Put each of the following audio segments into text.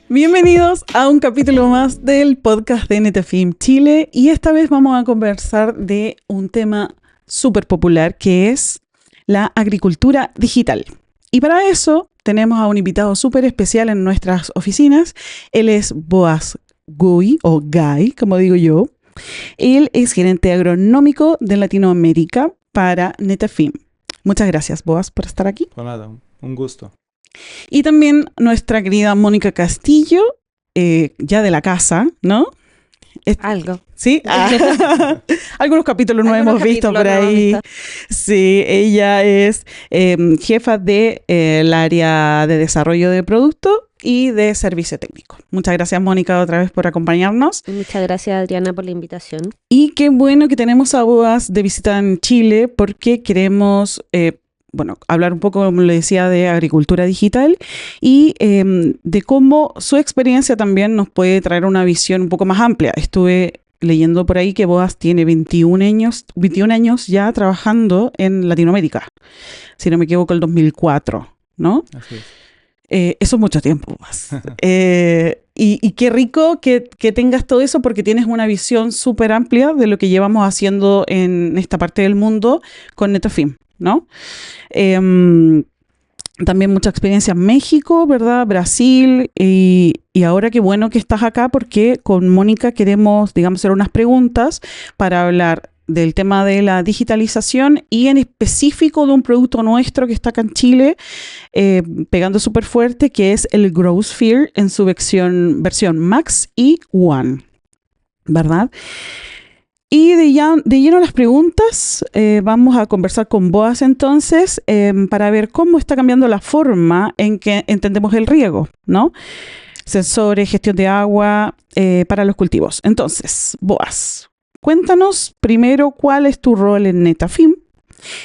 Bienvenidos a un capítulo más del podcast de Netafim Chile y esta vez vamos a conversar de un tema súper popular que es la agricultura digital. Y para eso tenemos a un invitado súper especial en nuestras oficinas. Él es Boaz Guy, o Guy, como digo yo. Él es gerente agronómico de Latinoamérica para Netafim. Muchas gracias, Boaz, por estar aquí. Con nada, un gusto. Y también nuestra querida Mónica Castillo, ya de la casa, ¿no? Algo. Sí, algunos capítulos no hemos visto por ahí. Sí, ella es jefa del área de desarrollo de producto y de servicio técnico. Muchas gracias, Mónica, otra vez por acompañarnos. Muchas gracias, Adriana, por la invitación. Y qué bueno que tenemos a Boaz de visita en Chile porque queremos hablar un poco, como le decía, de agricultura digital y de cómo su experiencia también nos puede traer una visión un poco más amplia. Estuve leyendo por ahí que Boaz tiene 21 años ya trabajando en Latinoamérica, si no me equivoco, el 2004, ¿no? Así es. Eso es mucho tiempo, Boaz. Y qué rico que tengas todo eso porque tienes una visión súper amplia de lo que llevamos haciendo en esta parte del mundo con Netafim, ¿no? También mucha experiencia en México, ¿verdad? Brasil y ahora qué bueno que estás acá porque con Mónica queremos, digamos, hacer unas preguntas para hablar del tema de la digitalización y en específico de un producto nuestro que está acá en Chile pegando súper fuerte, que es el GrowSphere en su versión Max y One, ¿verdad? Y de lleno a las preguntas, vamos a conversar con Boaz entonces para ver cómo está cambiando la forma en que entendemos el riego, ¿no? Sensores, gestión de agua para los cultivos. Entonces, Boaz, cuéntanos primero cuál es tu rol en Netafim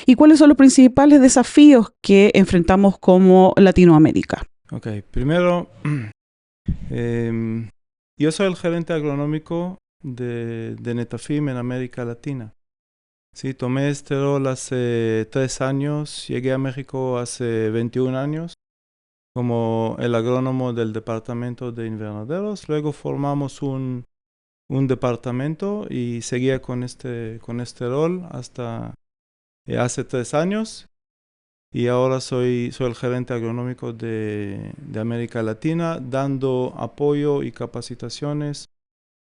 y cuáles son los principales desafíos que enfrentamos como Latinoamérica. Ok, primero, yo soy el gerente agronómico de Netafim en América Latina. Sí, tomé este rol hace 3 años, llegué a México hace 21 años como el agrónomo del departamento de invernaderos. Luego formamos un departamento y seguía con este rol hasta hace 3 años. Y ahora soy el gerente agronómico de América Latina, dando apoyo y capacitaciones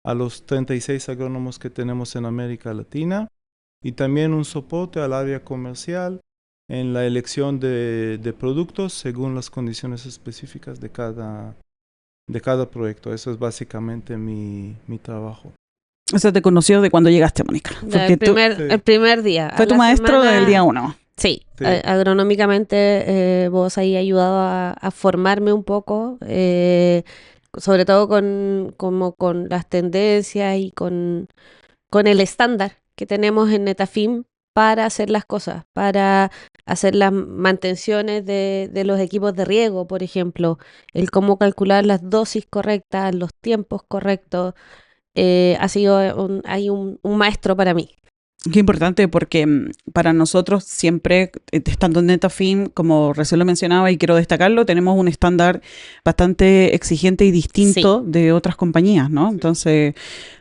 a los 36 agrónomos que tenemos en América Latina y también un soporte al área comercial en la elección de productos según las condiciones específicas de cada proyecto. Eso es básicamente mi trabajo. Eso te conoció de cuando llegaste, Mónica. El primer día. Fue tu maestro del día 1. Sí. Agronómicamente vos ahí ayudado a formarme un poco, sobre todo con las tendencias y con el estándar que tenemos en Netafim para hacer las cosas, para hacer las mantenciones de los equipos de riego, por ejemplo, el cómo calcular las dosis correctas, los tiempos correctos. Ha sido un maestro para mí. Qué importante porque para nosotros siempre, estando en Netafim, como recién lo mencionaba y quiero destacarlo, tenemos un estándar bastante exigente y distinto de otras compañías, ¿no? Entonces,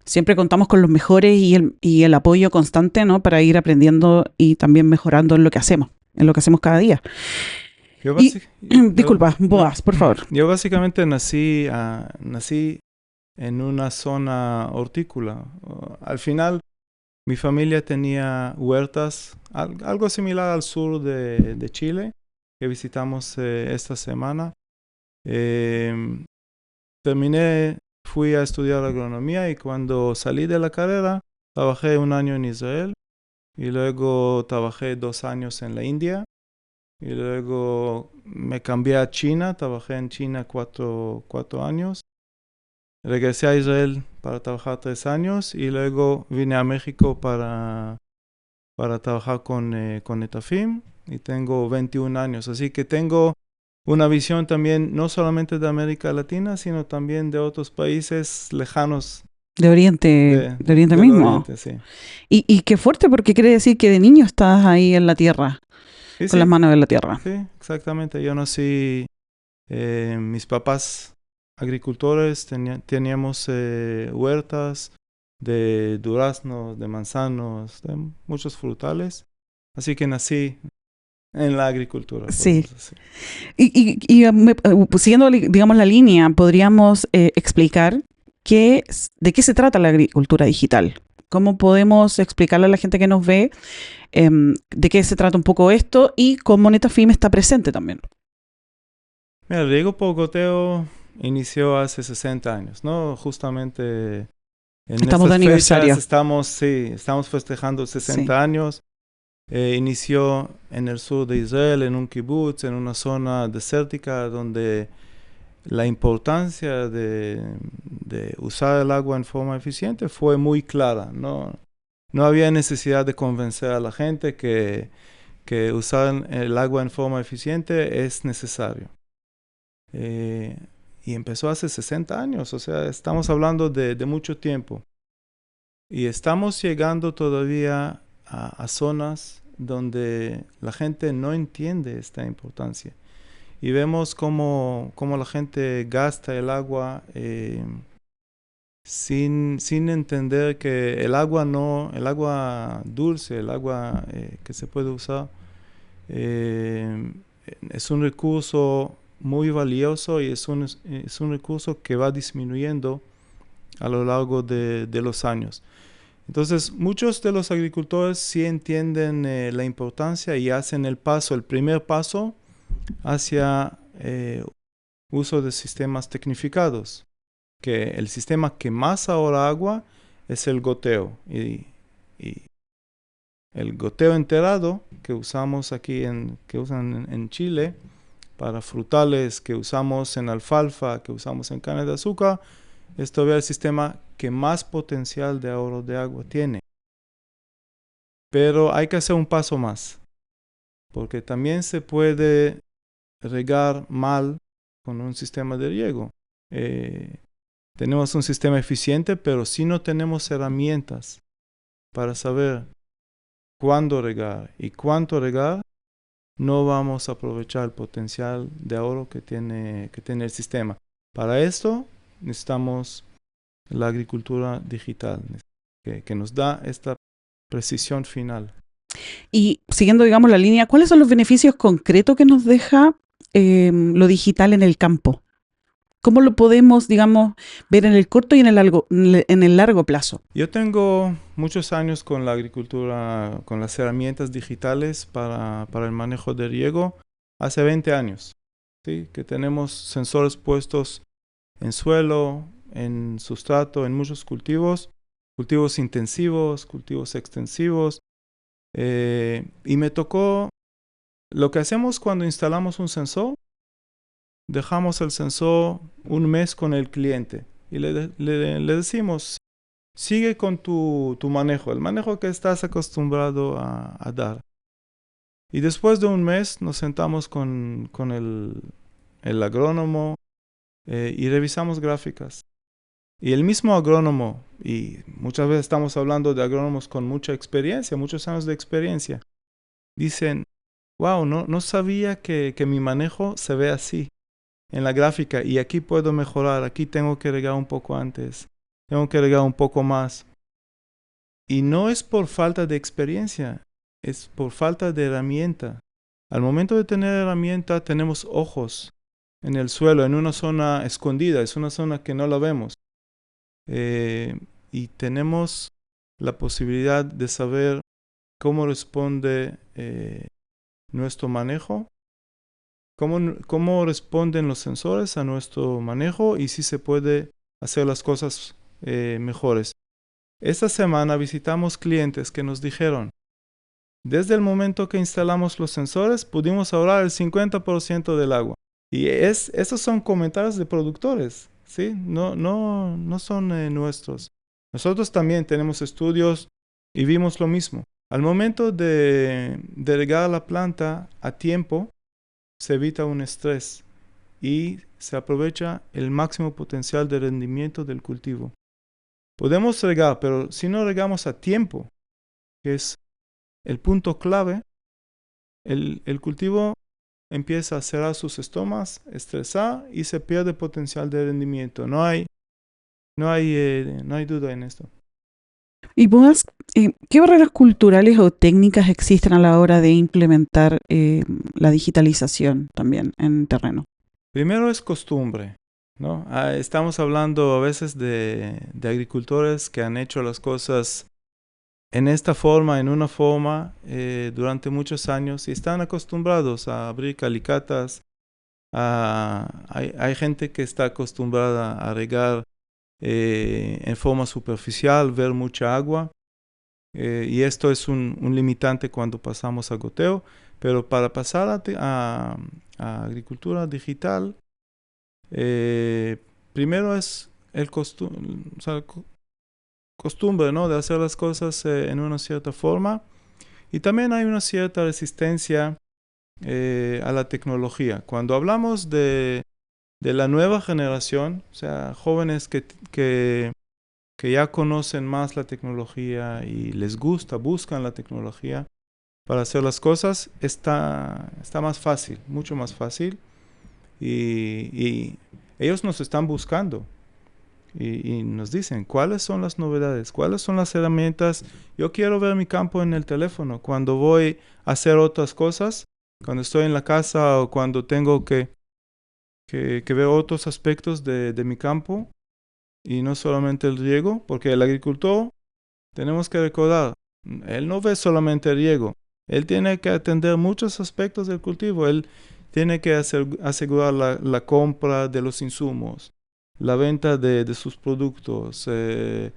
siempre contamos con los mejores y el apoyo constante, ¿no? Para ir aprendiendo y también mejorando en lo que hacemos cada día. Disculpa, Boaz, por favor. Yo básicamente nací en una zona hortícola. Al final, mi familia tenía huertas, algo similar al sur de Chile, que visitamos esta semana. Fui a estudiar agronomía y cuando salí de la carrera, trabajé 1 año en Israel y luego trabajé 2 años en la India y luego me cambié a China, trabajé en China 4 años. Regresé a Israel para trabajar 3 años y luego vine a México para trabajar con Netafim y tengo 21 años. Así que tengo una visión también no solamente de América Latina, sino también de otros países lejanos. De Oriente mismo. Oriente, sí. Y qué fuerte porque quiere decir que de niño estás ahí en la tierra, con las manos en la tierra. Sí, exactamente. Yo nací, mis papás agricultores, teníamos huertas de duraznos, de manzanos, de muchos frutales. Así que nací en la agricultura. Sí. Decir. Pues, siguiendo, digamos, la línea, podríamos explicar de qué se trata la agricultura digital. ¿Cómo podemos explicarle a la gente que nos ve de qué se trata un poco esto y cómo Netafim está presente también? Mira, el riego por goteo inició hace 60 años, ¿no? Justamente en Estamos de aniversario. Estamos festejando 60 años. Inició en el sur de Israel, en un kibutz, en una zona desértica donde la importancia de usar el agua en forma eficiente fue muy clara. No había necesidad de convencer a la gente que usar el agua en forma eficiente es necesario. Y empezó hace 60 años, o sea, estamos hablando de mucho tiempo. Y estamos llegando todavía a zonas donde la gente no entiende esta importancia. Y vemos cómo la gente gasta el agua sin entender que el agua dulce, el agua que se puede usar, es un recurso muy valioso y es un recurso que va disminuyendo a lo largo de los años. Entonces, muchos de los agricultores sí entienden la importancia y hacen el primer paso hacia uso de sistemas tecnificados, que el sistema que más ahorra agua es el goteo. Y el goteo enterado que usamos aquí, que usan en Chile, para frutales, que usamos en alfalfa, que usamos en caña de azúcar, es todavía el sistema que más potencial de ahorro de agua tiene. Pero hay que hacer un paso más, porque también se puede regar mal con un sistema de riego. Tenemos un sistema eficiente, pero si no tenemos herramientas para saber cuándo regar y cuánto regar, no vamos a aprovechar el potencial de ahorro que tiene el sistema. Para esto necesitamos la agricultura digital, que nos da esta precisión final. Y siguiendo, digamos, la línea, ¿cuáles son los beneficios concretos que nos deja lo digital en el campo? ¿Cómo lo podemos, digamos, ver en el corto y en el largo plazo? Yo tengo muchos años con la agricultura, con las herramientas digitales para el manejo de riego. Hace 20 años, ¿sí? Que tenemos sensores puestos en suelo, en sustrato, en muchos cultivos intensivos, cultivos extensivos. Y me tocó, lo que hacemos cuando instalamos un sensor, dejamos el sensor un mes con el cliente y le decimos, sigue con tu manejo, el manejo que estás acostumbrado a dar. Y después de un mes nos sentamos con el agrónomo y revisamos gráficas. Y el mismo agrónomo, y muchas veces estamos hablando de agrónomos con mucha experiencia, muchos años de experiencia, dicen, wow, no sabía que mi manejo se ve así en la gráfica y aquí puedo mejorar, aquí tengo que regar un poco antes, tengo que regar un poco más. Y no es por falta de experiencia, es por falta de herramienta. Al momento de tener herramienta tenemos ojos en el suelo, en una zona escondida, es una zona que no la vemos. Y tenemos la posibilidad de saber cómo responde nuestro manejo, cómo responden los sensores a nuestro manejo y si se puede hacer las cosas mejores. Esta semana visitamos clientes que nos dijeron, desde el momento que instalamos los sensores pudimos ahorrar el 50% del agua. Y esos son comentarios de productores, ¿sí? No son nuestros. Nosotros también tenemos estudios y vimos lo mismo. Al momento de regar la planta a tiempo, se evita un estrés y se aprovecha el máximo potencial de rendimiento del cultivo. Podemos regar, pero si no regamos a tiempo, que es el punto clave, el cultivo empieza a cerrar sus estomas, estresar y se pierde potencial de rendimiento. No hay duda en esto. ¿Y vos, qué barreras culturales o técnicas existen a la hora de implementar la digitalización también en terreno? Primero es costumbre, ¿no? Estamos hablando a veces de agricultores que han hecho las cosas en esta forma, en una forma, durante muchos años y están acostumbrados a abrir calicatas. Hay gente que está acostumbrada a regar en forma superficial, ver mucha agua. Y esto es un limitante cuando pasamos a goteo, pero para pasar a agricultura digital, primero es costumbre, ¿no? De hacer las cosas en una cierta forma, y también hay una cierta resistencia a la tecnología. Cuando hablamos de la nueva generación, o sea, jóvenes que ya conocen más la tecnología y les gusta, buscan la tecnología para hacer las cosas, está más fácil, mucho más fácil. Y ellos nos están buscando y nos dicen cuáles son las novedades, cuáles son las herramientas. Yo quiero ver mi campo en el teléfono. Cuando voy a hacer otras cosas, cuando estoy en la casa o cuando tengo que ver otros aspectos de mi campo, y no solamente el riego, porque el agricultor, tenemos que recordar, él no ve solamente el riego, él tiene que atender muchos aspectos del cultivo, él tiene que asegurar la compra de los insumos, la venta de sus productos, La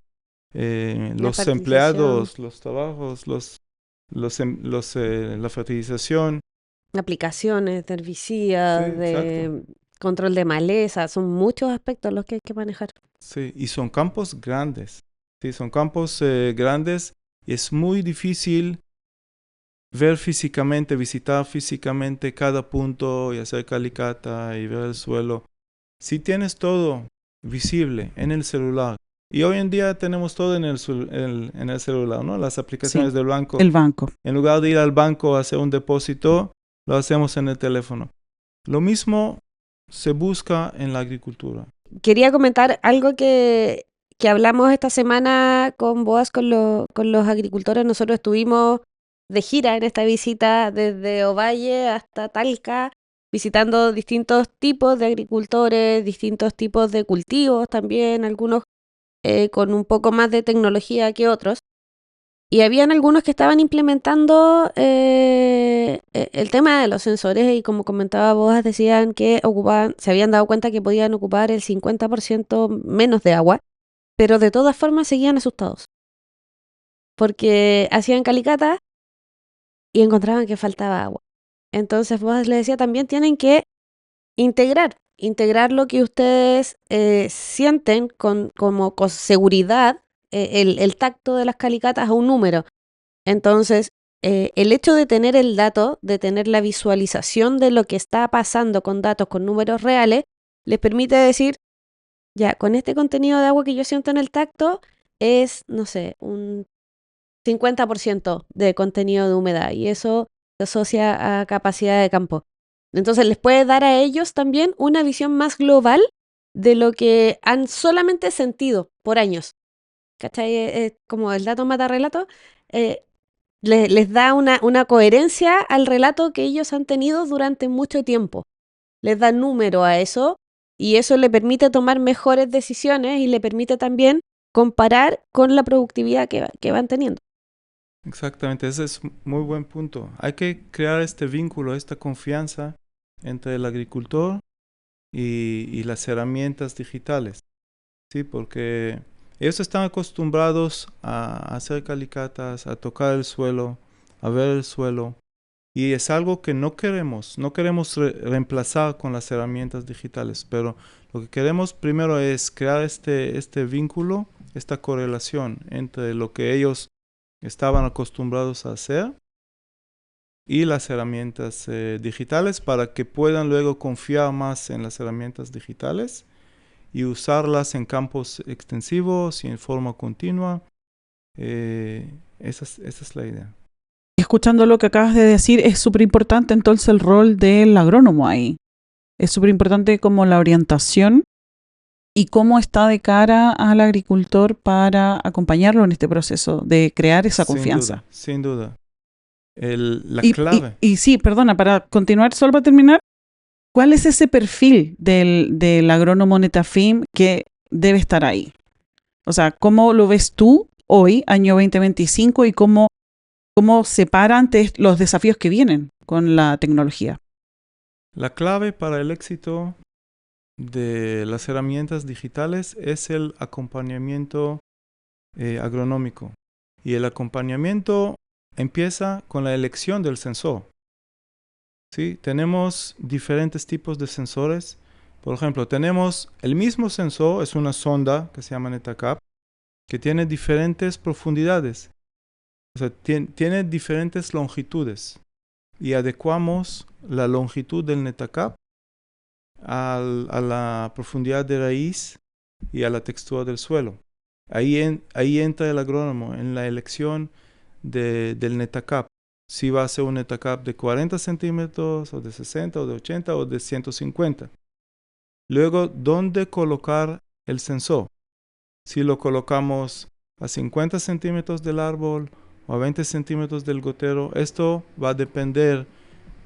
los fertilización, empleados, los trabajos, la fertilización. aplicaciones de Sí, herbicidas, exacto. de control de maleza, son muchos aspectos los que hay que manejar. Sí, y son campos grandes. Sí, son campos grandes y es muy difícil ver físicamente, visitar físicamente cada punto y hacer calicata y ver el suelo. Si tienes todo visible en el celular, y hoy en día tenemos todo en el celular, ¿no? Las aplicaciones Sí, del banco. el banco. En lugar de ir al banco a hacer un depósito, lo hacemos en el teléfono. Lo mismo se busca en la agricultura. Quería comentar algo que hablamos esta semana con Boas, con los agricultores. Nosotros estuvimos de gira en esta visita desde Ovalle hasta Talca, visitando distintos tipos de agricultores, distintos tipos de cultivos también, algunos con un poco más de tecnología que otros. Y habían algunos que estaban implementando el tema de los sensores y como comentaba vos, decían que se habían dado cuenta que podían ocupar el 50% menos de agua, pero de todas formas seguían asustados. Porque hacían calicata y encontraban que faltaba agua. Entonces vos les decía también tienen que integrar lo que ustedes sienten como con seguridad, el tacto de las calicatas a un número. Entonces, el hecho de tener el dato, de tener la visualización de lo que está pasando con datos, con números reales, les permite decir, ya, con este contenido de agua que yo siento en el tacto, es, no sé, un 50% de contenido de humedad y eso se asocia a capacidad de campo. Entonces, les puede dar a ellos también una visión más global de lo que han solamente sentido por años. ¿Cachai? Como el dato mata relato. Les da una coherencia al relato que ellos han tenido durante mucho tiempo. Les da número a eso y eso le permite tomar mejores decisiones y le permite también comparar con la productividad que van teniendo. Exactamente, ese es muy buen punto. Hay que crear este vínculo, esta confianza entre el agricultor y las herramientas digitales, ¿sí? Porque ellos están acostumbrados a hacer calicatas, a tocar el suelo, a ver el suelo, y es algo que no queremos reemplazar con las herramientas digitales, pero lo que queremos primero es crear este vínculo, esta correlación entre lo que ellos estaban acostumbrados a hacer y las herramientas digitales para que puedan luego confiar más en las herramientas digitales y usarlas en campos extensivos y en forma continua. Esa es la idea. Escuchando lo que acabas de decir, es súper importante entonces el rol del agrónomo ahí. Es súper importante como la orientación y cómo está de cara al agricultor para acompañarlo en este proceso de crear esa confianza. Sin duda. La Y clave. sí, perdona, para continuar, solo para terminar, ¿cuál es ese perfil del agrónomo Netafim que debe estar ahí? O sea, ¿cómo lo ves tú hoy, año 2025, y cómo se para ante los desafíos que vienen con la tecnología? La clave para el éxito de las herramientas digitales es el acompañamiento agronómico. Y el acompañamiento empieza con la elección del sensor. ¿Sí? Tenemos diferentes tipos de sensores. Por ejemplo, tenemos el mismo sensor, es una sonda que se llama Netacap, que tiene diferentes profundidades. O sea, tiene diferentes longitudes. Y adecuamos la longitud del Netacap a la profundidad de raíz y a la textura del suelo. Ahí entra el agrónomo en la elección del Netacap. Si va a ser un Netacap de 40 centímetros, o de 60, o de 80, o de 150. Luego, ¿dónde colocar el sensor? Si lo colocamos a 50 centímetros del árbol o a 20 centímetros del gotero, esto va a depender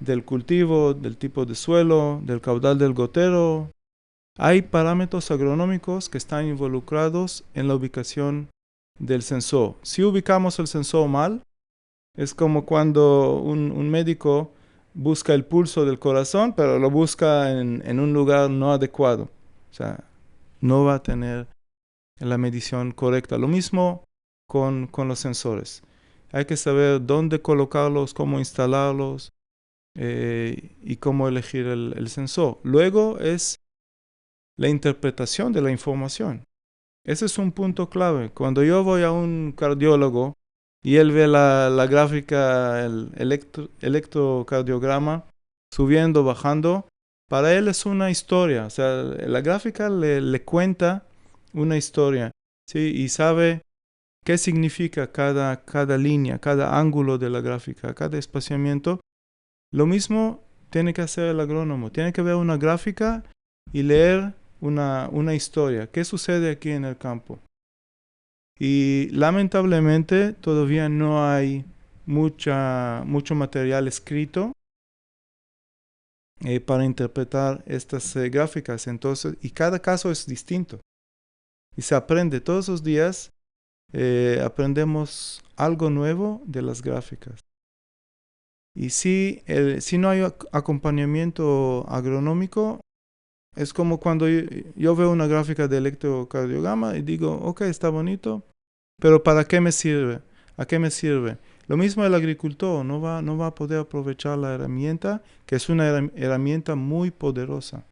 del cultivo, del tipo de suelo, del caudal del gotero. Hay parámetros agronómicos que están involucrados en la ubicación del sensor. Si ubicamos el sensor mal, es como cuando un médico busca el pulso del corazón, pero lo busca en un lugar no adecuado. O sea, no va a tener la medición correcta. Lo mismo con los sensores. Hay que saber dónde colocarlos, cómo instalarlos y cómo elegir el sensor. Luego es la interpretación de la información. Ese es un punto clave. Cuando yo voy a un cardiólogo y él ve la gráfica, el electrocardiograma, subiendo, bajando, para él es una historia. O sea, la gráfica le cuenta una historia, ¿sí? Y sabe qué significa cada línea, cada ángulo de la gráfica, cada espaciamiento. Lo mismo tiene que hacer el agrónomo. Tiene que ver una gráfica y leer una historia. ¿Qué sucede aquí en el campo? Y lamentablemente todavía no hay mucho material escrito para interpretar estas gráficas. Entonces, y cada caso es distinto. Y se aprende todos los días, aprendemos algo nuevo de las gráficas. Y si no hay acompañamiento agronómico, es como cuando yo veo una gráfica de electrocardiograma y digo, ok, está bonito, pero ¿para qué me sirve? ¿A qué me sirve? Lo mismo el agricultor, no va a poder aprovechar la herramienta, que es una herramienta muy poderosa.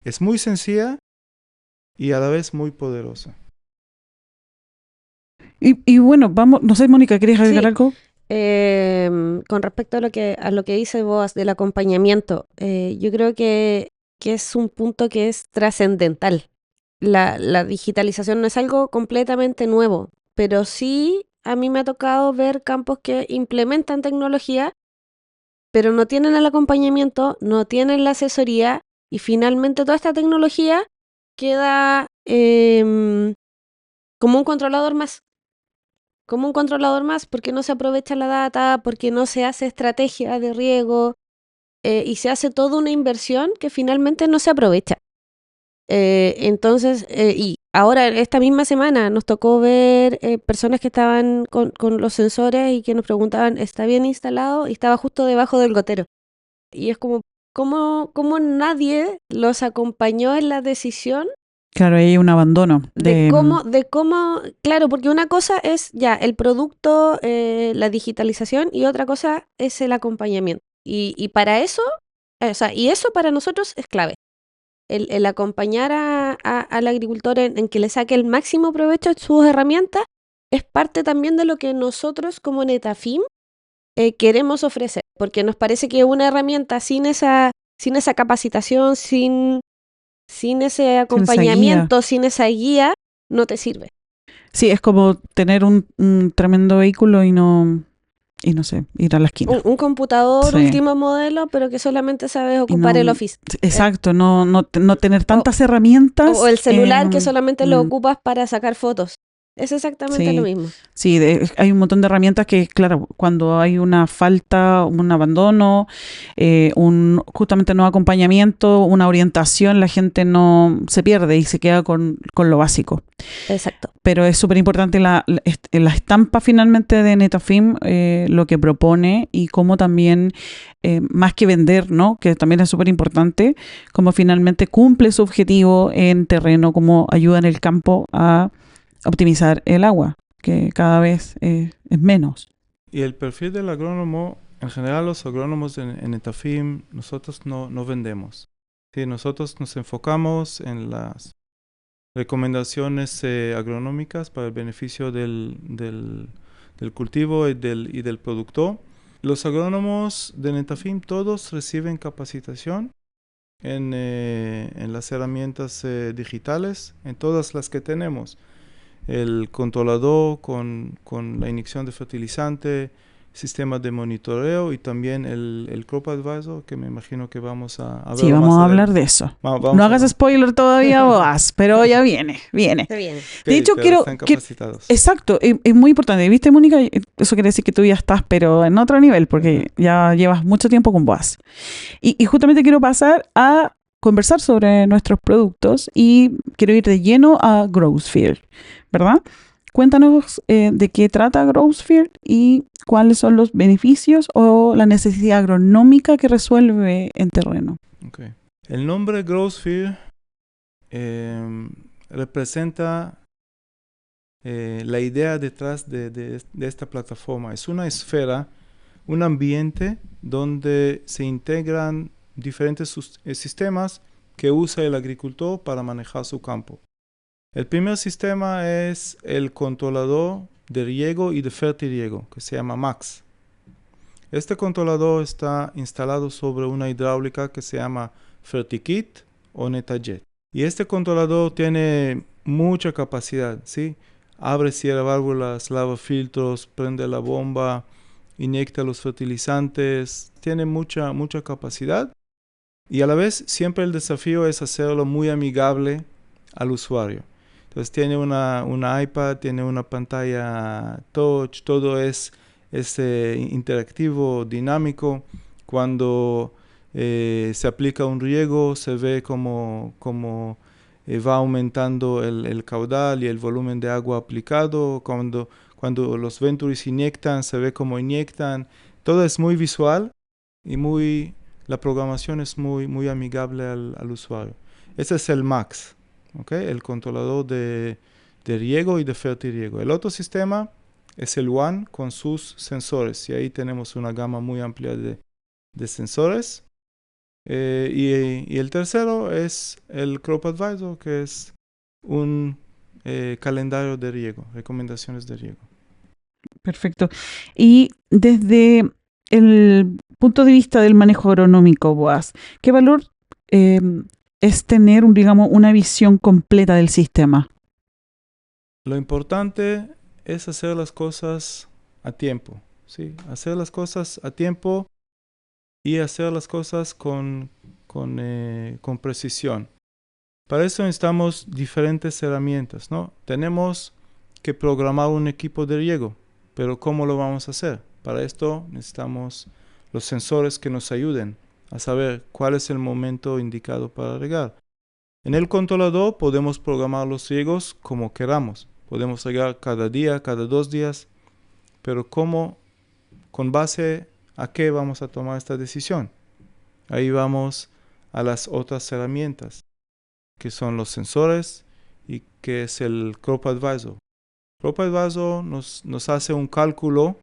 Es muy sencilla y a la vez muy poderosa. Y bueno, vamos, no sé, Mónica, ¿quieres agregar Sí. algo? Con respecto a lo que dice vos del acompañamiento, yo creo que es un punto que es trascendental. La digitalización no es algo completamente nuevo, pero sí a mí me ha tocado ver campos que implementan tecnología, pero no tienen el acompañamiento, no tienen la asesoría y finalmente toda esta tecnología queda como un controlador más. Como un controlador más, porque no se aprovecha la data, porque no se hace estrategia de riego y se hace toda una inversión que finalmente no se aprovecha. Entonces, y ahora esta misma semana nos tocó ver personas que estaban con los sensores y que nos preguntaban, ¿está bien instalado? Y estaba justo debajo del gotero. Y es como, ¿cómo nadie los acompañó en la decisión? Claro, ahí hay un abandono De cómo, claro, porque una cosa es ya el producto, la digitalización y otra cosa es el acompañamiento. Y para eso, o sea, y eso para nosotros es clave. El acompañar al agricultor en que le saque el máximo provecho de sus herramientas es parte también de lo que nosotros como Netafim queremos ofrecer, porque nos parece que una herramienta sin esa capacitación, sin ese acompañamiento, sin esa guía, no te sirve. Sí, es como tener un tremendo vehículo y no y no sé, ir a la esquina. Un computador Sí. último modelo, pero que solamente sabes ocupar no- el Office. Exacto, no tener tantas herramientas. O el celular que solamente lo mm, ocupas para sacar fotos. Es exactamente Sí. lo mismo. Sí, hay un montón de herramientas que, claro, cuando hay una falta, un abandono, justamente no acompañamiento, una orientación, la gente no se pierde y se queda con lo básico. Exacto. Pero es súper importante la estampa finalmente de Netafim, lo que propone y cómo también, más que vender, ¿no? Que también es súper importante, cómo finalmente cumple su objetivo en terreno, cómo ayuda en el campo a optimizar el agua, que cada vez es menos. Y el perfil del agrónomo, en general los agrónomos en Netafim, nosotros no vendemos. Sí, nosotros nos enfocamos en las recomendaciones agronómicas para el beneficio del cultivo y del productor. Los agrónomos de Netafim todos reciben capacitación en las herramientas digitales, en todas las que tenemos. El controlador con la inyección de fertilizante, sistema de monitoreo y también el Crop Advisor, que me imagino que vamos a ver. Sí, vamos a hablar de eso. No hagas spoiler todavía, Boaz, pero ya viene. Se viene. De hecho, están capacitados. Exacto, es muy importante. ¿Viste, Mónica? Eso quiere decir que tú ya estás, pero en otro nivel, porque ya llevas mucho tiempo con Boaz. Y justamente quiero pasar a conversar sobre nuestros productos y quiero ir de lleno a Growsfield, ¿verdad? Cuéntanos de qué trata Growsfield y cuáles son los beneficios o la necesidad agronómica que resuelve en terreno. Okay. El nombre Growsfield representa la idea detrás de esta plataforma. Es una esfera, un ambiente donde se integran diferentes sistemas que usa el agricultor para manejar su campo. El primer sistema es el controlador de riego y de fertirriego, que se llama MAX. Este controlador está instalado sobre una hidráulica que se llama FertiKit o NetaJet. Y este controlador tiene mucha capacidad, ¿sí? Abre, cierra válvulas, lava filtros, prende la bomba, inyecta los fertilizantes, tiene mucha capacidad. Y a la vez siempre el desafío es hacerlo muy amigable al usuario. Entonces tiene una iPad, tiene una pantalla touch, todo es interactivo, dinámico. Cuando se aplica un riego se ve como va aumentando el caudal y el volumen de agua aplicado. Cuando los Venturis inyectan, se ve cómo inyectan. Todo es muy visual y la programación es muy amigable al usuario. Ese es el MAX, ¿okay? El controlador de riego y de fertirriego. El otro sistema es el One con sus sensores. Y ahí tenemos una gama muy amplia de sensores. Y el tercero es el Crop Advisor, que es un calendario de riego, recomendaciones de riego. Perfecto. Y desde el punto de vista del manejo agronómico, Boaz, ¿qué valor es tener, digamos, una visión completa del sistema? Lo importante es hacer las cosas a tiempo, ¿sí? Hacer las cosas a tiempo y hacer las cosas con precisión. Para eso necesitamos diferentes herramientas, ¿no? Tenemos que programar un equipo de riego, pero ¿cómo lo vamos a hacer? Para esto necesitamos los sensores que nos ayuden a saber cuál es el momento indicado para regar. En el controlador podemos programar los riegos como queramos. Podemos regar cada día, cada 2 días, pero ¿cómo, con base a qué vamos a tomar esta decisión? Ahí vamos a las otras herramientas, que son los sensores y que es el Crop Advisor. Crop Advisor nos hace un cálculo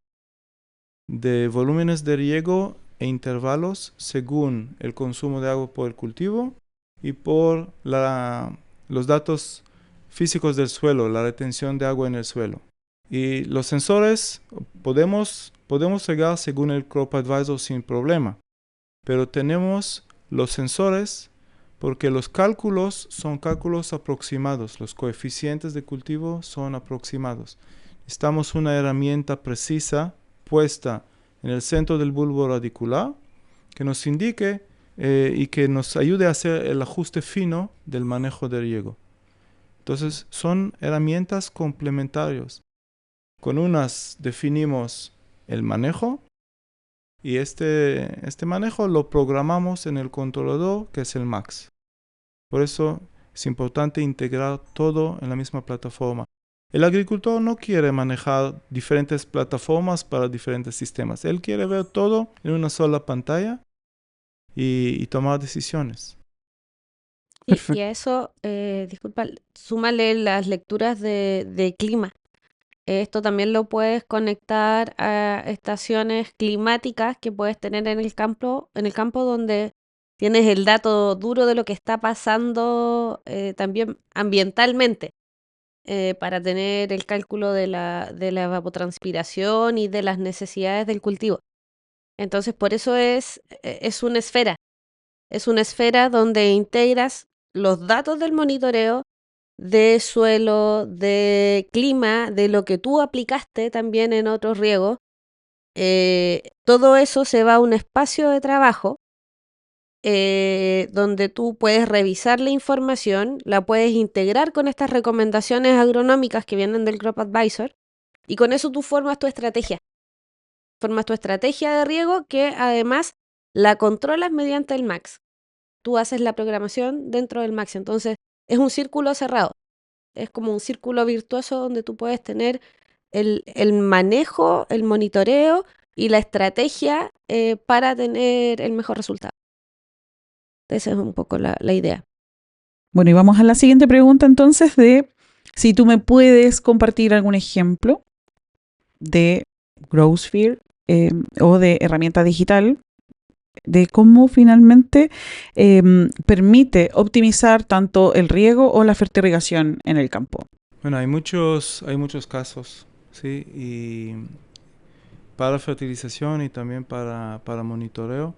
de volúmenes de riego e intervalos según el consumo de agua por el cultivo y por los datos físicos del suelo, la retención de agua en el suelo. Y los sensores podemos regar según el Crop Advisor sin problema, pero tenemos los sensores porque los cálculos son cálculos aproximados, los coeficientes de cultivo son aproximados. Necesitamos una herramienta precisa puesta en el centro del bulbo radicular, que nos indique y que nos ayude a hacer el ajuste fino del manejo de riego. Entonces, son herramientas complementarias. Con unas definimos el manejo y este manejo lo programamos en el controlador, que es el MAX. Por eso es importante integrar todo en la misma plataforma. El agricultor no quiere manejar diferentes plataformas para diferentes sistemas. Él quiere ver todo en una sola pantalla y tomar decisiones. Y a eso, disculpa, súmale las lecturas de clima. Esto también lo puedes conectar a estaciones climáticas que puedes tener en el campo donde tienes el dato duro de lo que está pasando también ambientalmente, para tener el cálculo de la evapotranspiración y de las necesidades del cultivo. Entonces, por eso es una esfera. Es una esfera donde integras los datos del monitoreo de suelo, de clima, de lo que tú aplicaste también en otros riegos. Todo eso se va a un espacio de trabajo donde tú puedes revisar la información, la puedes integrar con estas recomendaciones agronómicas que vienen del Crop Advisor y con eso tú formas tu estrategia. Formas tu estrategia de riego que además la controlas mediante el MAX. Tú haces la programación dentro del MAX. Entonces es un círculo cerrado. Es como un círculo virtuoso donde tú puedes tener el manejo, el monitoreo y la estrategia para tener el mejor resultado. Esa es un poco la idea. Bueno, y vamos a la siguiente pregunta entonces de si tú me puedes compartir algún ejemplo de Growsphere o de herramienta digital de cómo finalmente permite optimizar tanto el riego o la fertirrigación en el campo. Bueno, hay muchos casos, ¿sí? Y para fertilización y también para monitoreo.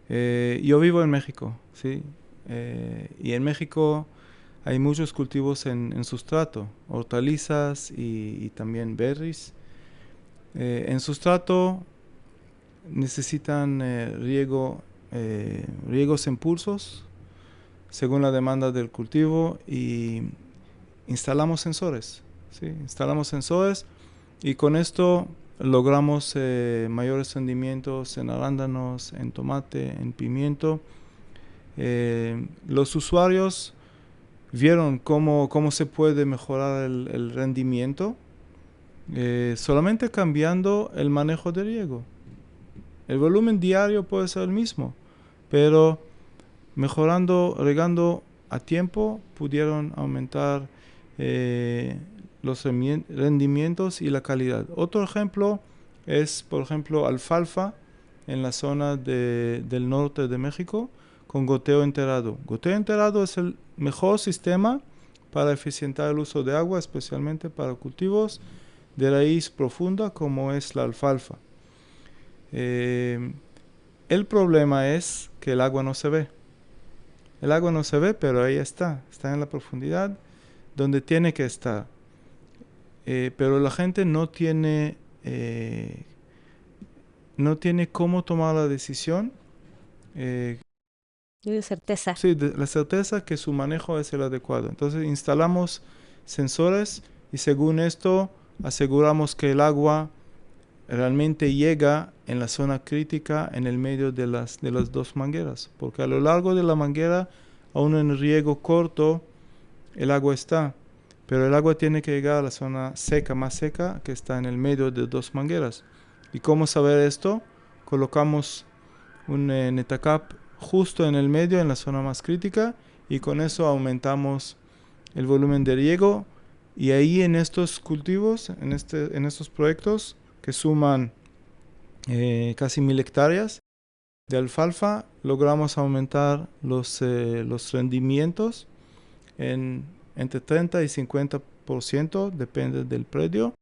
Yo vivo en México, ¿sí? Y en México hay muchos cultivos en sustrato, hortalizas y también berries. En sustrato necesitan riegos en pulsos según la demanda del cultivo y instalamos sensores, ¿sí? Instalamos sensores y con esto logramos mayores rendimientos en arándanos, en tomate, en pimiento. Los usuarios vieron cómo se puede mejorar el rendimiento solamente cambiando el manejo de riego. El volumen diario puede ser el mismo, pero regando a tiempo, pudieron aumentar los rendimientos y la calidad. Otro ejemplo es, por ejemplo, alfalfa en la zona del norte de México con goteo enterado. Goteo enterado es el mejor sistema para eficientar el uso de agua, especialmente para cultivos de raíz profunda como es la alfalfa. El problema es que el agua no se ve. El agua no se ve, pero ahí está en la profundidad donde tiene que estar. Pero la gente no tiene cómo tomar la decisión. De certeza. Sí, la certeza que su manejo es el adecuado. Entonces instalamos sensores y según esto aseguramos que el agua realmente llega en la zona crítica en el medio de las dos mangueras, porque a lo largo de la manguera, aún en riego corto, el agua está, pero el agua tiene que llegar a la zona seca, más seca, que está en el medio de dos mangueras. ¿Y cómo saber esto? Colocamos un Netacap justo en el medio, en la zona más crítica, y con eso aumentamos el volumen de riego, y ahí en estos cultivos, en estos proyectos, que suman casi 1000 hectáreas de alfalfa, logramos aumentar los rendimientos entre 30 y 50%, depende del predio,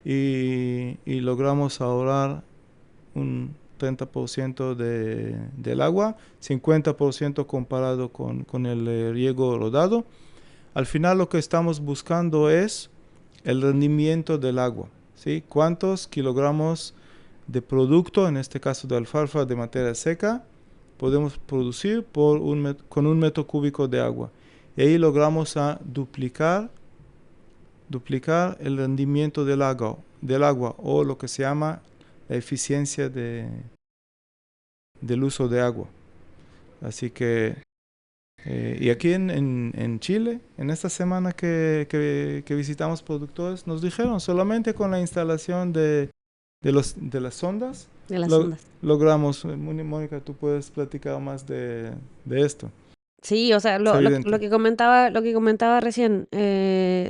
y logramos ahorrar un 30% del agua, 50% comparado con el riego rodado. Al final lo que estamos buscando es el rendimiento del agua, ¿sí? ¿Cuántos kilogramos de producto, en este caso de alfalfa de materia seca, podemos producir con 1 metro cúbico de agua. Y ahí logramos duplicar el rendimiento del agua o lo que se llama la eficiencia del uso de agua. Así que, y aquí en Chile, en esta semana que visitamos productores, nos dijeron solamente con la instalación de las sondas, De las ondas. logramos. Mónica, tú puedes platicar más de esto. Sí, o sea, Es lo evidente. que comentaba recién,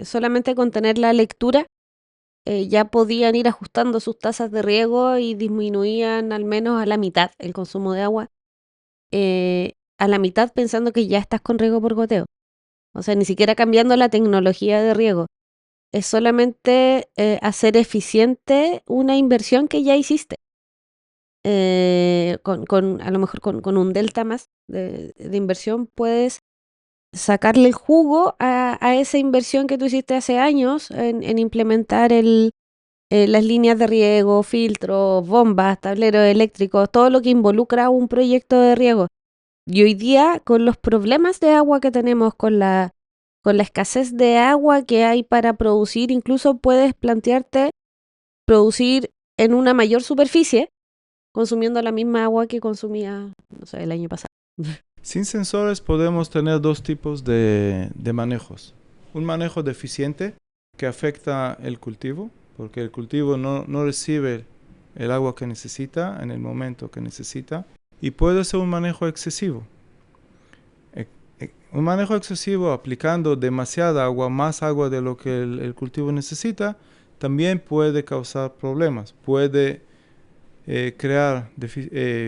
solamente con tener la lectura ya podían ir ajustando sus tasas de riego y disminuían al menos a la mitad el consumo de agua. A la mitad pensando que ya estás con riego por goteo. O sea, ni siquiera cambiando la tecnología de riego. Es solamente hacer eficiente una inversión que ya hiciste. A lo mejor con un delta más de inversión puedes sacarle el jugo a esa inversión que tú hiciste hace años en implementar las líneas de riego, filtros, bombas, tableros eléctricos, todo lo que involucra un proyecto de riego. Y hoy día, con los problemas de agua que tenemos, con la escasez de agua que hay para producir, incluso puedes plantearte producir en una mayor superficie, consumiendo la misma agua que consumía, no sé, el año pasado. Sin sensores podemos tener 2 tipos de manejos. Un manejo deficiente que afecta el cultivo, porque el cultivo no recibe el agua que necesita en el momento que necesita, y puede ser un manejo excesivo. Un manejo excesivo aplicando demasiada agua, más agua de lo que el cultivo necesita, también puede causar problemas. Puede crear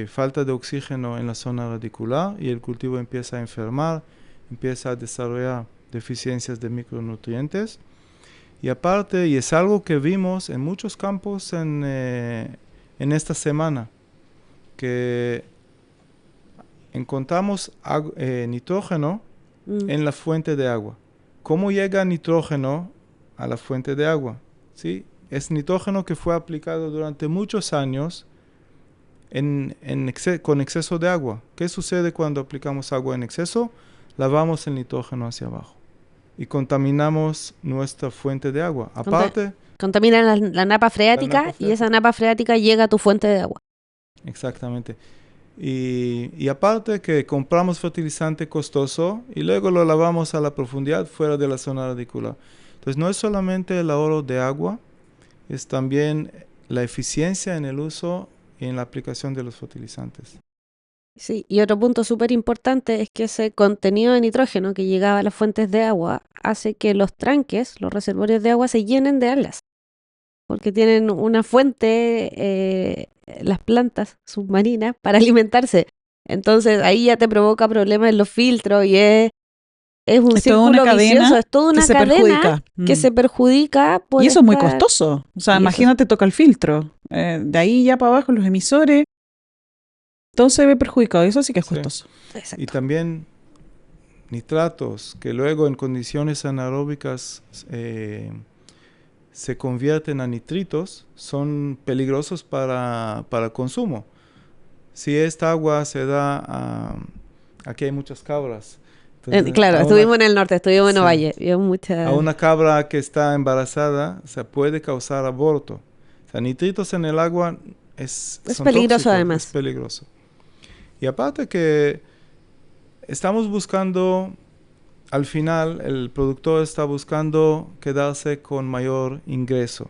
falta de oxígeno en la zona radicular y el cultivo empieza a enfermar, empieza a desarrollar deficiencias de micronutrientes. Y aparte, y es algo que vimos en muchos campos en esta semana, que encontramos nitrógeno en la fuente de agua. ¿Cómo llega nitrógeno a la fuente de agua? ¿Sí? Es nitrógeno que fue aplicado durante muchos años con exceso de agua. ¿Qué sucede cuando aplicamos agua en exceso? Lavamos el nitrógeno hacia abajo y contaminamos nuestra fuente de agua. Aparte, contaminan la napa freática y esa napa freática llega a tu fuente de agua. Exactamente. Y aparte que compramos fertilizante costoso y luego lo lavamos a la profundidad fuera de la zona radicular. Entonces no es solamente el ahorro de agua, es también la eficiencia en el uso y en la aplicación de los fertilizantes. Sí, y otro punto súper importante es que ese contenido de nitrógeno que llegaba a las fuentes de agua hace que los tranques, los reservorios de agua, se llenen de algas. Porque tienen una fuente, las plantas submarinas, para alimentarse. Entonces ahí ya te provoca problemas en los filtros y es un Es toda una círculo cadena vicioso, es toda que una se cadena perjudica. que se perjudica por Y eso es muy estar- costoso. O sea, Y eso imagínate, toca el filtro. De ahí ya para abajo los emisores. Todo se ve perjudicado. Eso sí que es Sí. costoso. Exacto. Y también nitratos que luego en condiciones anaeróbicas se convierten a nitritos, son peligrosos para el consumo. Si esta agua se da aquí hay muchas cabras. Entonces, Claro, estuvimos en el norte, estuvimos en Sí. Ovalle. Vimos mucha... a una cabra que está embarazada, se puede causar aborto. O sea, nitritos en el agua son peligroso tóxicos, además. es peligroso. Y aparte que estamos buscando, al final el productor está buscando quedarse con mayor ingreso.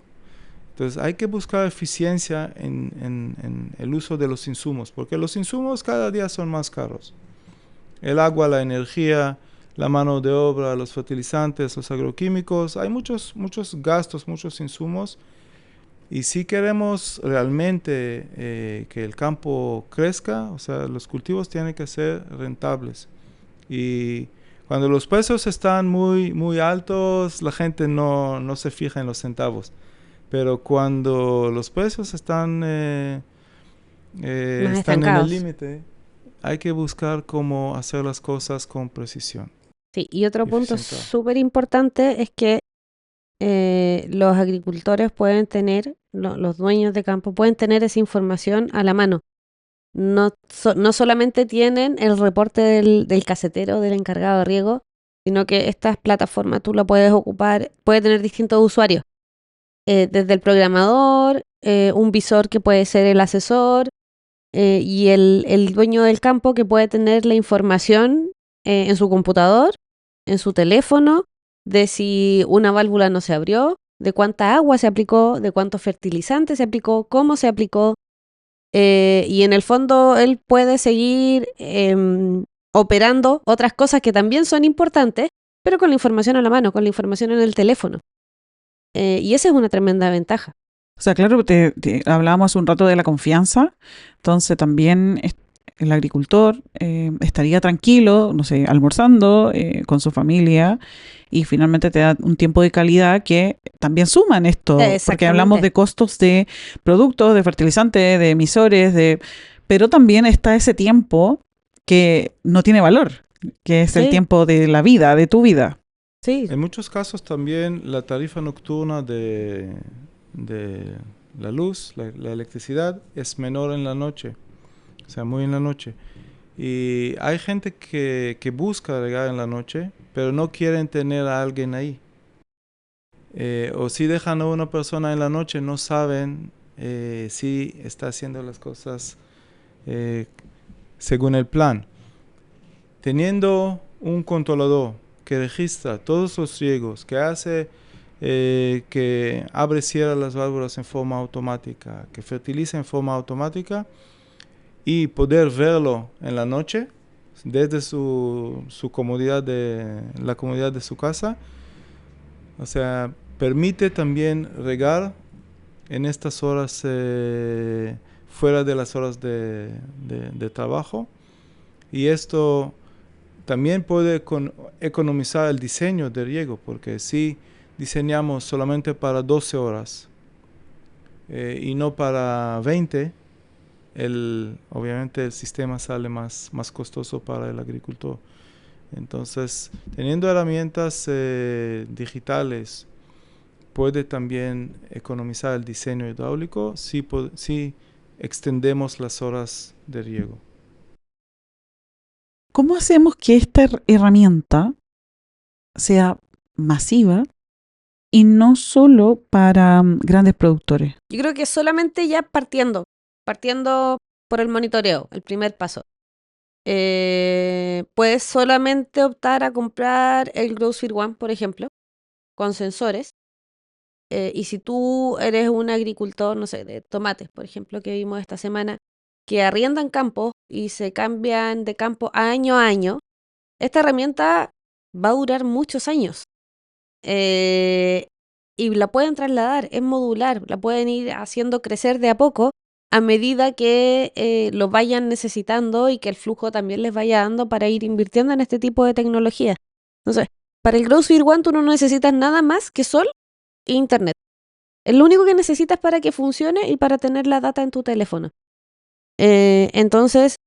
Entonces hay que buscar eficiencia en el uso de los insumos, porque los insumos cada día son más caros. El agua, la energía, la mano de obra, los fertilizantes, los agroquímicos, hay muchos gastos, muchos insumos. Y si queremos realmente que el campo crezca, o sea, los cultivos tienen que ser rentables. Y cuando los precios están muy altos, la gente no se fija en los centavos. Pero cuando los precios están en el estancados. límite, hay que buscar cómo hacer las cosas con precisión. Sí, y otro punto Eficientar. súper importante es que los agricultores pueden tener, los dueños de campo pueden tener esa información a la mano. No solamente tienen el reporte del casetero, del encargado de riego, sino que estas plataformas tú la puedes ocupar, puede tener distintos usuarios. Desde el programador, un visor que puede ser el asesor, y el dueño del campo que puede tener la información en su computador, en su teléfono, de si una válvula no se abrió, de cuánta agua se aplicó, de cuántos fertilizantes se aplicó, cómo se aplicó. Y en el fondo él puede seguir operando otras cosas que también son importantes, pero con la información a la mano, con la información en el teléfono. Y esa es una tremenda ventaja. O sea, claro, hablábamos hace un rato de la confianza, entonces también el agricultor estaría tranquilo, no sé, almorzando con su familia y finalmente te da un tiempo de calidad que también suma en esto, porque hablamos de costos de productos, de fertilizantes, de emisores, pero también está ese tiempo que no tiene valor, que es el tiempo de la vida, de tu vida. Sí. En muchos casos también la tarifa nocturna de la luz, la electricidad, es menor en la noche, o sea, muy en la noche. Y hay gente que busca regar en la noche, pero no quieren tener a alguien ahí. O si dejan a una persona en la noche, no saben si está haciendo las cosas según el plan. Teniendo un controlador que registra todos los riegos, que hace que abre y cierra las válvulas en forma automática, que fertiliza en forma automática, y poder verlo en la noche desde su comodidad, la comodidad de su casa. O sea, permite también regar en estas horas fuera de las horas de trabajo, y esto también puede economizar el diseño de riego, porque si diseñamos solamente para 12 horas y no para 20, obviamente el sistema sale más costoso para el agricultor. Entonces, teniendo herramientas digitales, puede también economizar el diseño hidráulico si extendemos las horas de riego. ¿Cómo hacemos que esta herramienta sea masiva y no solo para grandes productores? Yo creo que solamente ya partiendo por el monitoreo, el primer paso. Puedes solamente optar a comprar el Growsphere One, por ejemplo, con sensores. Y si tú eres un agricultor, no sé, de tomates, por ejemplo, que vimos esta semana, que arriendan campos y se cambian de campo año a año, esta herramienta va a durar muchos años. Y la pueden trasladar, es modular, la pueden ir haciendo crecer de a poco a medida que lo vayan necesitando y que el flujo también les vaya dando para ir invirtiendo en este tipo de tecnología. Entonces, para el Growsphere One tú no necesitas nada más que sol e internet. Es lo único que necesitas para que funcione y para tener la data en tu teléfono. Entonces,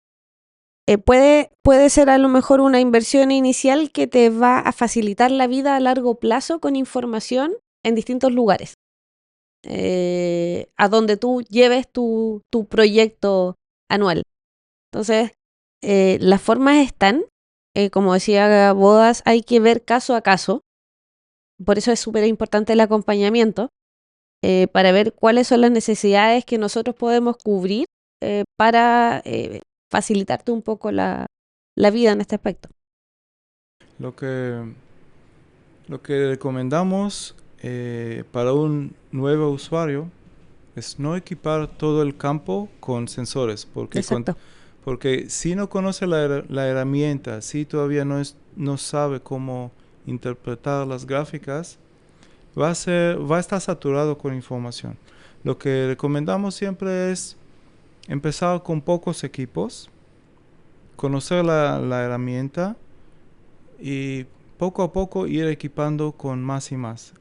puede ser a lo mejor una inversión inicial que te va a facilitar la vida a largo plazo con información en distintos lugares. A donde tú lleves tu proyecto anual. Entonces, las formas están, como decía Bodas, hay que ver caso a caso. Por eso es súper importante el acompañamiento, para ver cuáles son las necesidades que nosotros podemos cubrir para facilitarte un poco la vida en este aspecto. Lo que recomendamos para un nuevo usuario es no equipar todo el campo con sensores, porque si no conoce la herramienta, si todavía no sabe cómo interpretar las gráficas, va a estar saturado con información. Lo que recomendamos siempre es empezar con pocos equipos, conocer la herramienta y poco a poco ir equipando con más y más.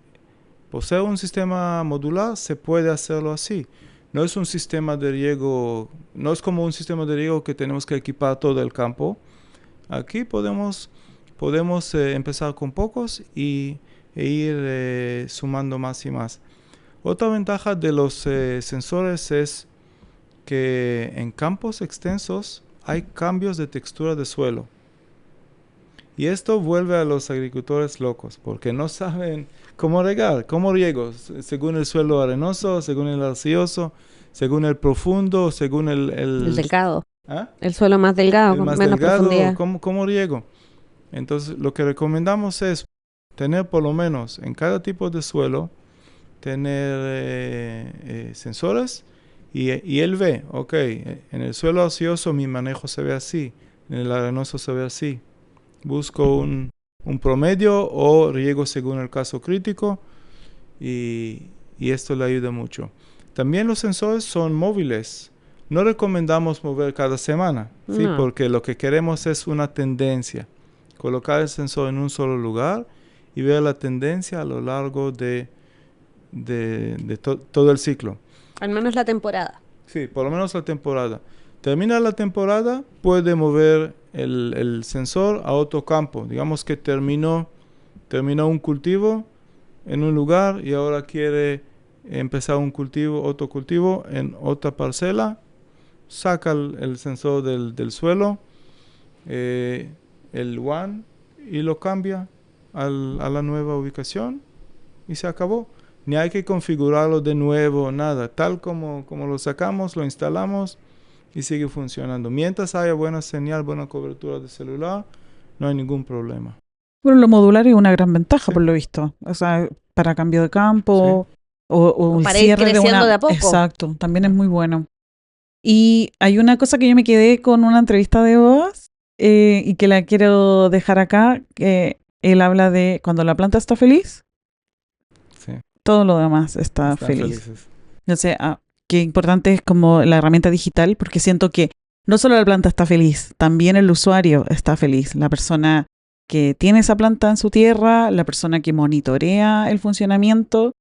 Por ser un sistema modular se puede hacerlo así. No es un sistema de riego, no es como un sistema de riego que tenemos que equipar todo el campo. Aquí podemos empezar con pocos y e ir sumando más y más. Otra ventaja de los sensores es que en campos extensos hay cambios de textura de suelo. Y esto vuelve a los agricultores locos, porque no saben cómo regar, cómo riego, según el suelo arenoso, según el arcilloso, según el profundo, según El delgado. ¿Ah? El suelo más delgado, El con más menos delgado, profundidad. ¿cómo riego? Entonces, lo que recomendamos es tener por lo menos en cada tipo de suelo, tener sensores y él ve, ok, en el suelo arcilloso mi manejo se ve así, en el arenoso se ve así. Busco un promedio o riego según el caso crítico y esto le ayuda mucho. También los sensores son móviles. No recomendamos mover cada semana, ¿sí? No. Porque lo que queremos es una tendencia. Colocar el sensor en un solo lugar y ver la tendencia a lo largo de todo el ciclo. Al menos la temporada. Sí, por lo menos la temporada. Termina la temporada, puede mover el sensor a otro campo. Digamos que terminó un cultivo en un lugar y ahora quiere empezar otro cultivo en otra parcela. Saca el sensor del suelo, el WAN, y lo cambia a la nueva ubicación y se acabó. Ni hay que configurarlo de nuevo, nada. Tal como lo sacamos, lo instalamos y sigue funcionando. Mientras haya buena señal, buena cobertura de celular, no hay ningún problema. Bueno, lo modular es una gran ventaja, Sí. por lo visto. O sea, para cambio de campo o el para ir cierre de creciendo una... de a poco. Exacto, también es muy bueno. Y hay una cosa que yo me quedé con una entrevista de Boas y que la quiero dejar acá, que él habla de cuando la planta está feliz, Sí, todo lo demás está están feliz. felices. O sea, qué importante es como la herramienta digital, porque siento que no solo la planta está feliz, también el usuario está feliz. La persona que tiene esa planta en su tierra, la persona que monitorea el funcionamiento,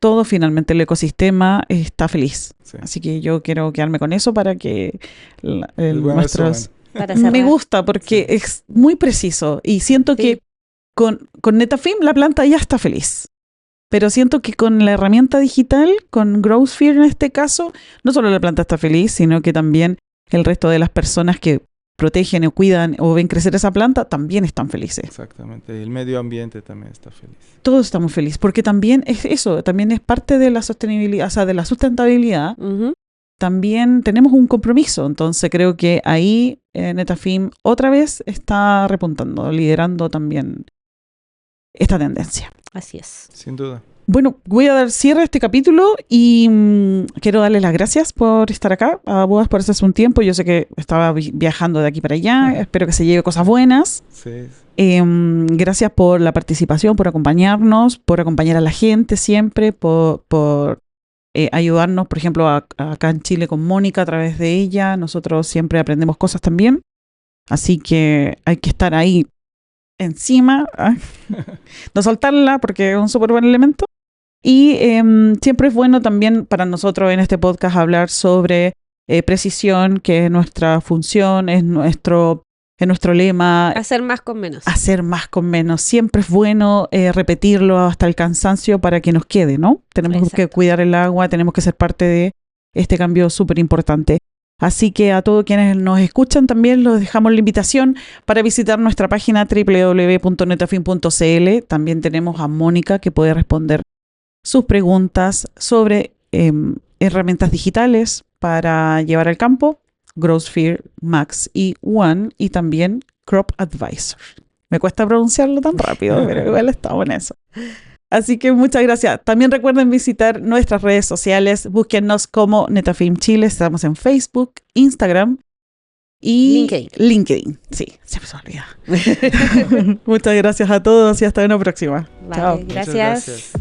todo finalmente el ecosistema está feliz. Sí. Así que yo quiero quedarme con eso para que El buen nuestros... resumen. Para cerrar. Me gusta porque Sí. es muy preciso y siento Sí. que con Netafim la planta ya está feliz. Pero siento que con la herramienta digital, con Growsphere en este caso, no solo la planta está feliz, sino que también el resto de las personas que protegen o cuidan o ven crecer esa planta también están felices. Exactamente. Y el medio ambiente también está feliz. Todos estamos felices porque también es eso, también es parte de la sostenibilidad, o sea, de la sustentabilidad. Ujú. También tenemos un compromiso, entonces creo que ahí Netafim otra vez está repuntando, liderando también esta tendencia. Así es. Sin duda. Bueno, voy a dar cierre a este capítulo y quiero darles las gracias por estar acá, a Boas por hacerse un tiempo. Yo sé que estaba viajando de aquí para allá, espero que se lleve cosas buenas. Sí. Gracias por la participación, por acompañarnos, por acompañar a la gente siempre, por ayudarnos, por ejemplo, acá en Chile con Mónica a través de ella. Nosotros siempre aprendemos cosas también, así que hay que estar ahí encima, no soltarla porque es un súper buen elemento. Y siempre es bueno también para nosotros en este podcast hablar sobre precisión, que es nuestra función, es nuestro lema. Hacer más con menos. Hacer más con menos. Siempre es bueno repetirlo hasta el cansancio para que nos quede, ¿no? Tenemos Exacto. que cuidar el agua, tenemos que ser parte de este cambio súper importante. Así que a todos quienes nos escuchan también les dejamos la invitación para visitar nuestra página www.netafim.cl. También tenemos a Mónica que puede responder sus preguntas sobre herramientas digitales para llevar al campo, Growsphere, Max y One, y también Crop Advisor. Me cuesta pronunciarlo tan rápido, pero igual estamos en eso. Así que muchas gracias. También recuerden visitar nuestras redes sociales. Búsquennos como Netafim Chile. Estamos en Facebook, Instagram y LinkedIn. Sí, siempre se me olvida. Muchas gracias a todos y hasta una próxima. Vale, Chao. Muchas gracias. gracias.